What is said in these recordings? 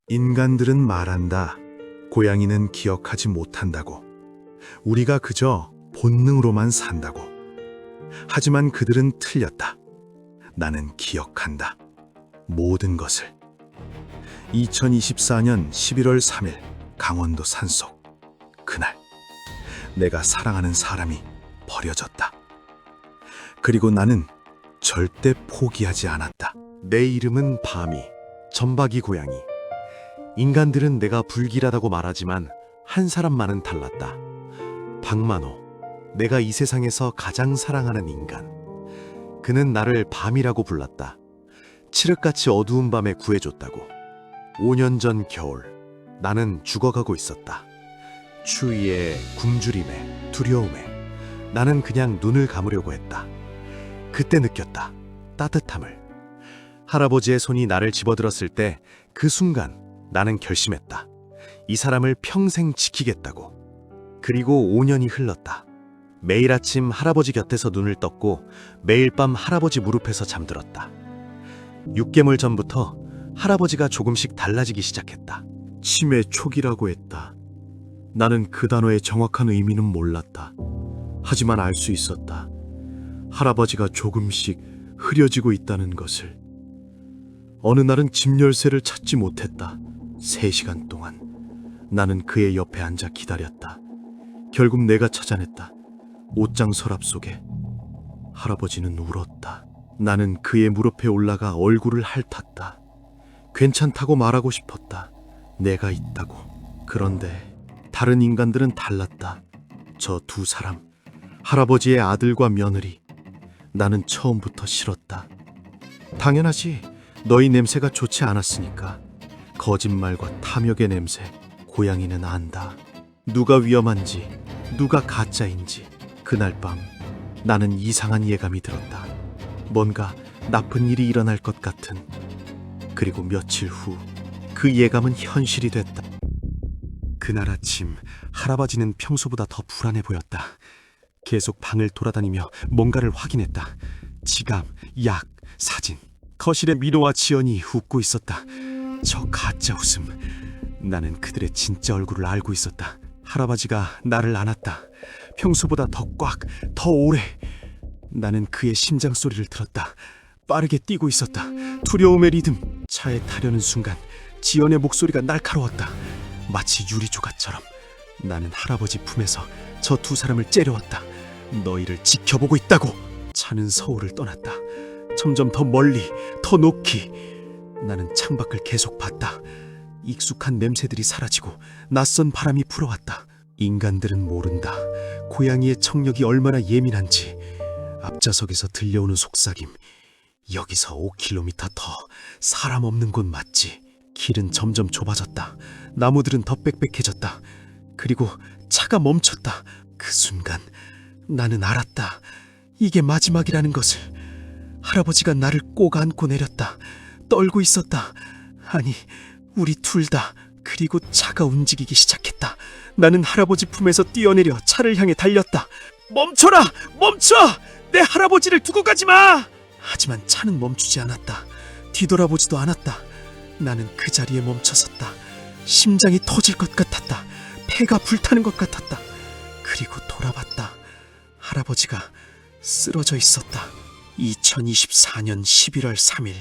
인간들은 말한다. 고양이는 기억하지 못한다고. 우리가 그저 본능으로만 산다고. 하지만 그들은 틀렸다. 나는 기억한다. 모든 것을. 2024년 11월 3일 강원도 산속. 그날 내가 사랑하는 사람이 버려졌다. 그리고 나는 절대 포기하지 않았다. 내 이름은 바미, 점박이 고양이. 인간들은 내가 불길하다고 말하지만 한 사람만은 달랐다. 박만호, 내가 이 세상에서 가장 사랑하는 인간. 그는 나를 밤이라고 불렀다. 칠흑같이 어두운 밤에 구해줬다고. 5년 전 겨울, 나는 죽어가고 있었다. 추위에, 굶주림에, 두려움에 나는 그냥 눈을 감으려고 했다. 그때 느꼈다. 따뜻함을. 할아버지의 손이 나를 집어들었을 때 그 순간 나는 결심했다. 이 사람을 평생 지키겠다고. 그리고 5년이 흘렀다. 매일 아침 할아버지 곁에서 눈을 떴고 매일 밤 할아버지 무릎에서 잠들었다. 6개월 전부터 할아버지가 조금씩 달라지기 시작했다. 치매 초기라고 했다. 나는 그 단어의 정확한 의미는 몰랐다. 하지만 알 수 있었다. 할아버지가 조금씩 흐려지고 있다는 것을. 어느 날은 집 열쇠를 찾지 못했다. 3시간 동안 나는 그의 옆에 앉아 기다렸다. 결국 내가 찾아냈다. 옷장 서랍 속에. 할아버지는 울었다. 나는 그의 무릎에 올라가 얼굴을 핥았다. 괜찮다고 말하고 싶었다. 내가 있다고. 그런데 다른 인간들은 달랐다. 저 두 사람, 할아버지의 아들과 며느리. 나는 처음부터 싫었다. 당연하지. 너희 냄새가 좋지 않았으니까. 거짓말과 탐욕의 냄새, 고양이는 안다. 누가 위험한지, 누가 가짜인지. 그날 밤 나는 이상한 예감이 들었다. 뭔가 나쁜 일이 일어날 것 같은. 그리고 며칠 후 그 예감은 현실이 됐다. 그날 아침 할아버지는 평소보다 더 불안해 보였다. 계속 방을 돌아다니며 뭔가를 확인했다. 지갑, 약, 사진. 거실에 민호와 지연이 웃고 있었다. 저 가짜 웃음. 나는 그들의 진짜 얼굴을 알고 있었다. 할아버지가 나를 안았다. 평소보다 더 꽉, 더 오래. 나는 그의 심장 소리를 들었다. 빠르게 뛰고 있었다. 두려움의 리듬. 차에 타려는 순간 지연의 목소리가 날카로웠다. 마치 유리조각처럼. 나는 할아버지 품에서 저 두 사람을 째려왔다. 너희를 지켜보고 있다고. 차는 서울을 떠났다. 점점 더 멀리, 더 높이. 나는 창밖을 계속 봤다. 익숙한 냄새들이 사라지고 낯선 바람이 불어왔다. 인간들은 모른다. 고양이의 청력이 얼마나 예민한지. 앞좌석에서 들려오는 속삭임. 여기서 5km 더. 사람 없는 곳 맞지? 길은 점점 좁아졌다. 나무들은 더 빽빽해졌다. 그리고 차가 멈췄다. 그 순간 나는 알았다. 이게 마지막이라는 것을. 할아버지가 나를 꼭 안고 내렸다. 떨고 있었다. 아니, 우리 둘 다. 그리고 차가 움직이기 시작했다. 나는 할아버지 품에서 뛰어내려 차를 향해 달렸다. 멈춰라! 멈춰! 내 할아버지를 두고 가지 마! 하지만 차는 멈추지 않았다. 뒤돌아보지도 않았다. 나는 그 자리에 멈춰섰다. 심장이 터질 것 같았다. 폐가 불타는 것 같았다. 그리고 돌아봤다. 할아버지가 쓰러져 있었다. 2024년 11월 3일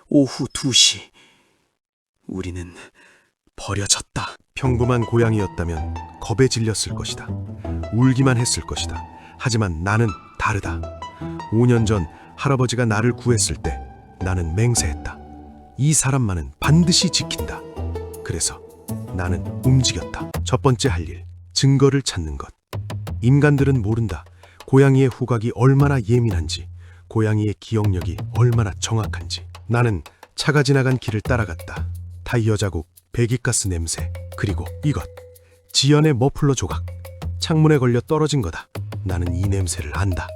오후 2시. 우리는 버려졌다. 평범한 고양이였다면 겁에 질렸을 것이다. 울기만 했을 것이다. 하지만 나는 다르다. 5년 전 할아버지가 나를 구했을 때 나는 맹세했다. 이 사람만은 반드시 지킨다. 그래서 나는 움직였다. 첫 번째 할 일, 증거를 찾는 것. 인간들은 모른다. 고양이의 후각이 얼마나 예민한지, 고양이의 기억력이 얼마나 정확한지. 나는 차가 지나간 길을 따라갔다. 타이어 자국, 배기가스 냄새, 그리고 이것. 지연의 머플러 조각. 창문에 걸려 떨어진 거다. 나는 이 냄새를 안다.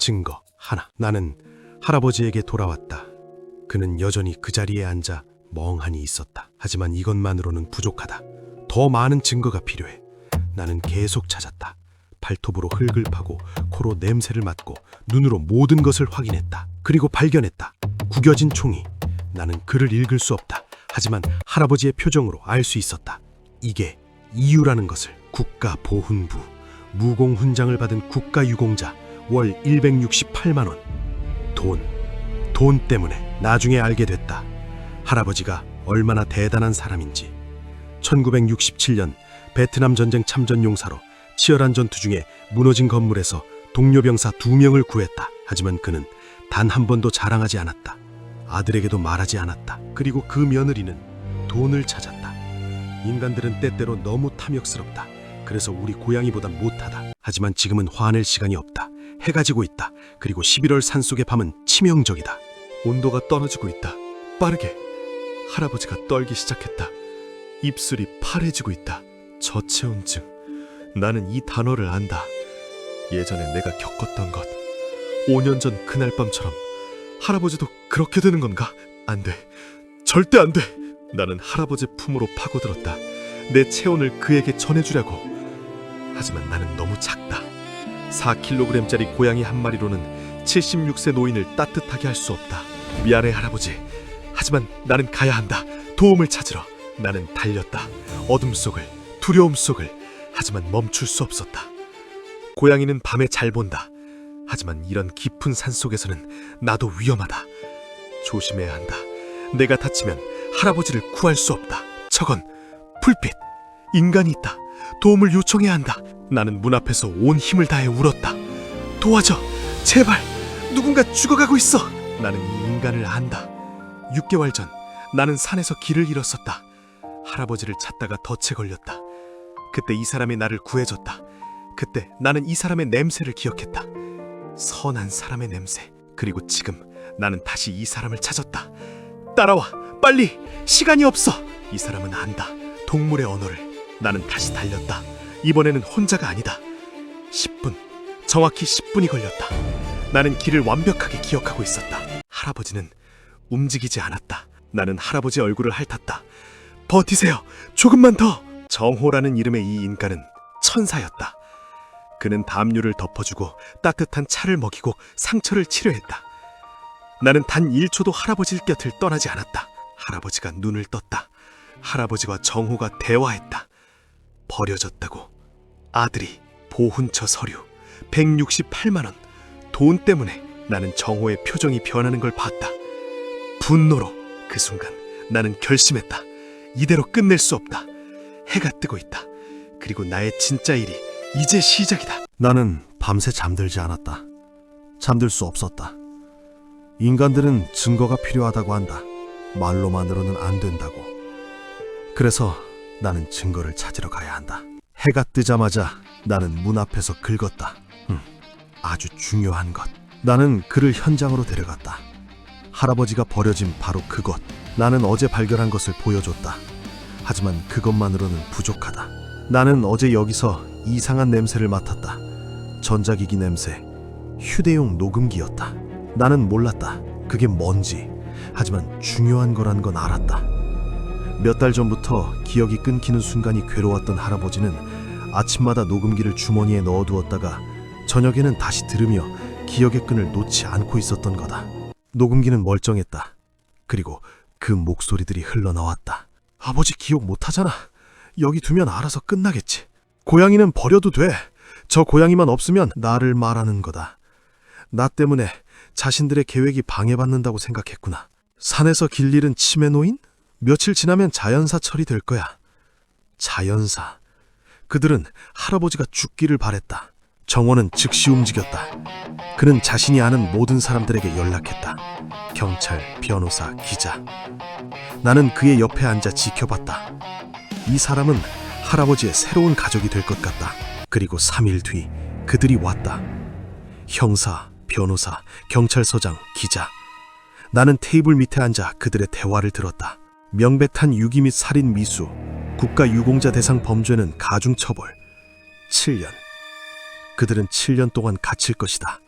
증거 하나. 나는 할아버지에게 돌아왔다. 그는 여전히 그 자리에 앉아 멍하니 있었다. 하지만 이것만으로는 부족하다. 더 많은 증거가 필요해. 나는 계속 찾았다. 발톱으로 흙을 파고 코로 냄새를 맡고 눈으로 모든 것을 확인했다. 그리고 발견했다. 구겨진 총이. 나는 글을 읽을 수 없다. 하지만 할아버지의 표정으로 알 수 있었다. 이게 이유라는 것을. 국가보훈부, 무공훈장을 받은 국가유공자, 월 168만 원. 돈 때문에 나중에 알게 됐다. 할아버지가 얼마나 대단한 사람인지. 1967년 베트남 전쟁 참전 용사로 치열한 전투 중에 무너진 건물에서 동료 병사 2명을 구했다. 하지만 그는 단 한 번도 자랑하지 않았다. 아들에게도 말하지 않았다. 그리고 그 며느리는 돈을 찾았다. 인간들은 때때로 너무 탐욕스럽다. 그래서 우리 고양이보단 못하다. 하지만 지금은 화낼 시간이 없다. 해가 지고 있다. 그리고 11월 산속의 밤은 치명적이다. 온도가 떨어지고 있다. 빠르게. 할아버지가 떨기 시작했다. 입술이 파래지고 있다. 저체온증. 나는 이 단어를 안다. 예전에 내가 겪었던 것. 5년 전 그날 밤처럼 할아버지도 그렇게 되는 건가? 안 돼. 절대 안 돼. 나는 할아버지 품으로 파고들었다. 내 체온을 그에게 전해주려고. 하지만 나는 너무 작다. 4kg짜리 고양이 한 마리로는 76세 노인을 따뜻하게 할 수 없다. 미안해 할아버지. 하지만 나는 가야 한다. 도움을 찾으러. 나는 달렸다. 어둠 속을, 두려움 속을. 하지만 멈출 수 없었다. 고양이는 밤에 잘 본다. 하지만 이런 깊은 산 속에서는 나도 위험하다. 조심해야 한다. 내가 다치면 할아버지를 구할 수 없다. 저건 불빛. 인간이 있다. 도움을 요청해야 한다. 나는 문 앞에서 온 힘을 다해 울었다. 도와줘. 제발. 누군가 죽어가고 있어. 나는 이 인간을 안다. 6개월 전 나는 산에서 길을 잃었었다. 할아버지를 찾다가 덫에 걸렸다. 그때 이 사람이 나를 구해줬다. 그때 나는 이 사람의 냄새를 기억했다. 선한 사람의 냄새. 그리고 지금 나는 다시 이 사람을 찾았다. 따라와. 빨리. 시간이 없어. 이 사람은 안다. 동물의 언어를. 나는 다시 달렸다. 이번에는 혼자가 아니다. 10분. 정확히 10분이 걸렸다. 나는 길을 완벽하게 기억하고 있었다. 할아버지는 움직이지 않았다. 나는 할아버지 얼굴을 핥았다. 버티세요. 조금만 더. 정호라는 이름의 이 인간은 천사였다. 그는 담요를 덮어주고 따뜻한 차를 먹이고 상처를 치료했다. 나는 단 1초도 할아버지 곁을 떠나지 않았다. 할아버지가 눈을 떴다. 할아버지와 정호가 대화했다. 버려졌다고. 아들이. 보훈처 서류. 168만 원. 돈 때문에. 나는 정호의 표정이 변하는 걸 봤다. 분노로. 그 순간 나는 결심했다. 이대로 끝낼 수 없다. 해가 뜨고 있다. 그리고 나의 진짜 일이 이제 시작이다. 나는 밤새 잠들지 않았다. 잠들 수 없었다. 인간들은 증거가 필요하다고 한다. 말로만으로는 안 된다고. 그래서 나는 증거를 찾으러 가야 한다. 해가 뜨자마자 나는 문 앞에서 긁었다. 아주 중요한 것. 나는 그를 현장으로 데려갔다. 할아버지가 버려진 바로 그곳. 나는 어제 발견한 것을 보여줬다. 하지만 그것만으로는 부족하다. 나는 어제 여기서 이상한 냄새를 맡았다. 전자기기 냄새. 휴대용 녹음기였다. 나는 몰랐다. 그게 뭔지. 하지만 중요한 거란 건 알았다. 몇 달 전부터 기억이 끊기는 순간이 괴로웠던 할아버지는 아침마다 녹음기를 주머니에 넣어두었다가 저녁에는 다시 들으며 기억의 끈을 놓지 않고 있었던 거다. 녹음기는 멀쩡했다. 그리고 그 목소리들이 흘러나왔다. 아버지 기억 못하잖아. 여기 두면 알아서 끝나겠지. 고양이는 버려도 돼. 저 고양이만 없으면 나를 말하는 거다. 나 때문에 자신들의 계획이 방해받는다고 생각했구나. 산에서 길 잃은 치매 노인? 며칠 지나면 자연사 처리될 거야. 자연사. 그들은 할아버지가 죽기를 바랬다. 정호는 즉시 움직였다. 그는 자신이 아는 모든 사람들에게 연락했다. 경찰, 변호사, 기자. 나는 그의 옆에 앉아 지켜봤다. 이 사람은 할아버지의 새로운 가족이 될 것 같다. 그리고 3일 뒤 그들이 왔다. 형사, 변호사, 경찰서장, 기자. 나는 테이블 밑에 앉아 그들의 대화를 들었다. 명백한 유기 및 살인 미수, 국가유공자 대상 범죄는 가중처벌. 7년. 그들은 7년 동안 갇힐 것이다.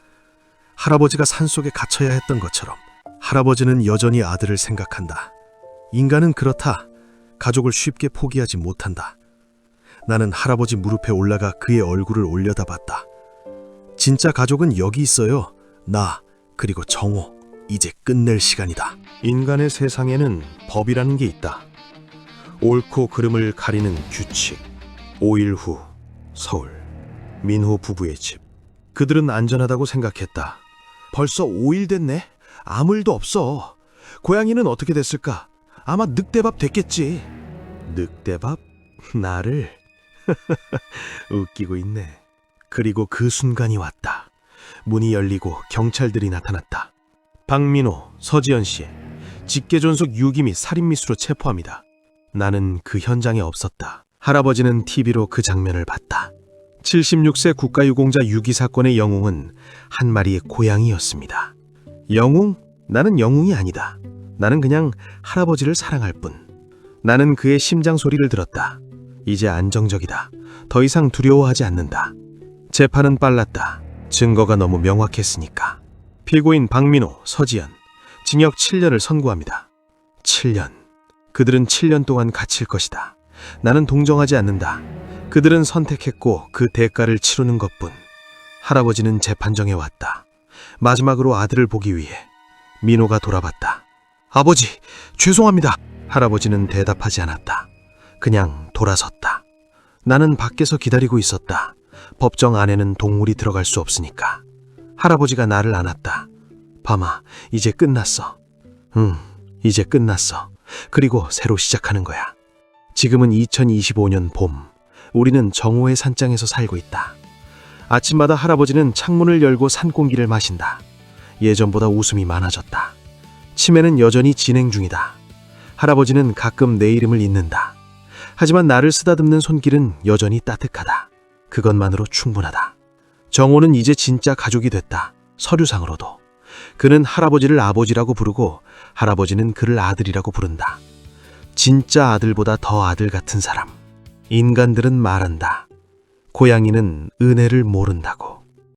할아버지가 산속에 갇혀야 했던 것처럼. 할아버지는 여전히 아들을 생각한다. 인간은 그렇다. 가족을 쉽게 포기하지 못한다. 나는 할아버지 무릎에 올라가 그의 얼굴을 올려다봤다. 진짜 가족은 여기 있어요. 나, 그리고 정호. 이제 끝낼 시간이다. 인간의 세상에는 법이라는 게 있다. 옳고 그름을 가리는 규칙. 5일 후 서울. 민호 부부의 집. 그들은 안전하다고 생각했다. 벌써 5일 됐네. 아무 일도 없어. 고양이는 어떻게 됐을까? 아마 늑대밥 됐겠지. 늑대밥? 나를? 웃기고 있네. 그리고 그 순간이 왔다. 문이 열리고 경찰들이 나타났다. 박민호, 서지연 씨, 직계존속 유기 및 살인미수로 체포합니다. 나는 그 현장에 없었다. 할아버지는 TV로 그 장면을 봤다. 76세 국가유공자 유기 사건의 영웅은 한 마리의 고양이였습니다. 영웅? 나는 영웅이 아니다. 나는 그냥 할아버지를 사랑할 뿐. 나는 그의 심장 소리를 들었다. 이제 안정적이다. 더 이상 두려워하지 않는다. 재판은 빨랐다. 증거가 너무 명확했으니까. 피고인 박민호, 서지연, 징역 7년을 선고합니다. 7년. 그들은 7년 동안 갇힐 것이다. 나는 동정하지 않는다. 그들은 선택했고 그 대가를 치르는 것뿐. 할아버지는 재판정에 왔다. 마지막으로 아들을 보기 위해. 민호가 돌아봤다. 아버지, 죄송합니다. 할아버지는 대답하지 않았다. 그냥 돌아섰다. 나는 밖에서 기다리고 있었다. 법정 안에는 동물이 들어갈 수 없으니까. 할아버지가 나를 안았다. 밤아, 이제 끝났어. 이제 끝났어. 그리고 새로 시작하는 거야. 지금은 2025년 봄. 우리는 정오의 산장에서 살고 있다. 아침마다 할아버지는 창문을 열고 산공기를 마신다. 예전보다 웃음이 많아졌다. 치매는 여전히 진행 중이다. 할아버지는 가끔 내 이름을 잊는다. 하지만 나를 쓰다듬는 손길은 여전히 따뜻하다. 그것만으로 충분하다. 정호는 이제 진짜 가족이 됐다. 서류상으로도. 그는 할아버지를 아버지라고 부르고 할아버지는 그를 아들이라고 부른다. 진짜 아들보다 더 아들 같은 사람. 인간들은 말한다. 고양이는 은혜를 모른다고.